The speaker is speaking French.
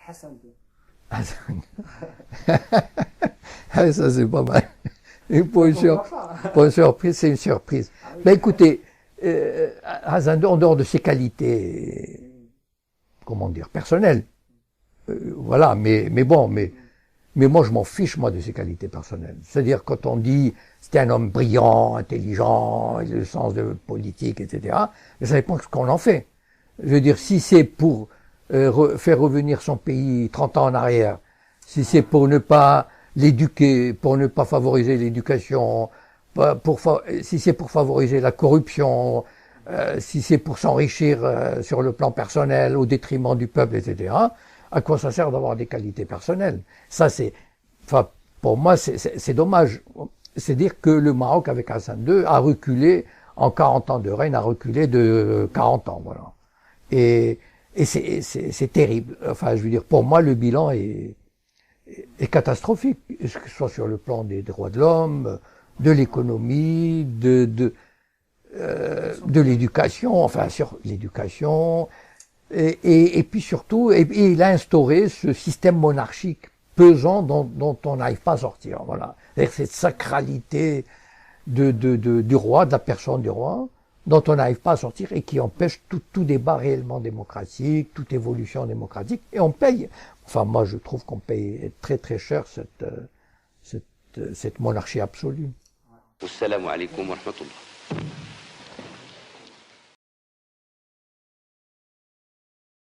Hassan II. Ah, ça c'est pas mal. Et pour Pourquoi une surprise, c'est une surprise. Ah oui. Ben écoutez, Hassan II, en dehors de ses qualités, comment dire, personnelles, voilà, mais bon, mais moi je m'en fiche moi de ses qualités personnelles. C'est-à-dire quand on dit c'était un homme brillant, intelligent, il a le sens de politique, etc. Mais ça dépend de ce qu'on en fait. Je veux dire, si c'est pour faire revenir son pays 30 ans en arrière, si c'est pour ne pas l'éduquer, pour ne pas favoriser l'éducation, si c'est pour favoriser la corruption, si c'est pour s'enrichir sur le plan personnel au détriment du peuple, etc., à quoi ça sert d'avoir des qualités personnelles? Ça, c'est, enfin, pour moi, c'est dommage. C'est dire que le Maroc, avec Hassan II, a reculé, en 40 ans de règne, a reculé de 40 ans, voilà. Et, et c'est terrible. Enfin, je veux dire, pour moi, le bilan est catastrophique, que ce soit sur le plan des droits de l'homme, de l'économie, de l'éducation, enfin, sur l'éducation, et puis surtout, et il a instauré ce système monarchique pesant dont on n'arrive pas à sortir. Voilà. C'est-à-dire cette sacralité du roi, de la personne du roi, dont on n'arrive pas à sortir et qui empêche tout débat réellement démocratique, toute évolution démocratique. Et on paye. Enfin, moi, je trouve qu'on paye très très cher cette monarchie absolue. Wassalamu alaikum wa rahmatullah.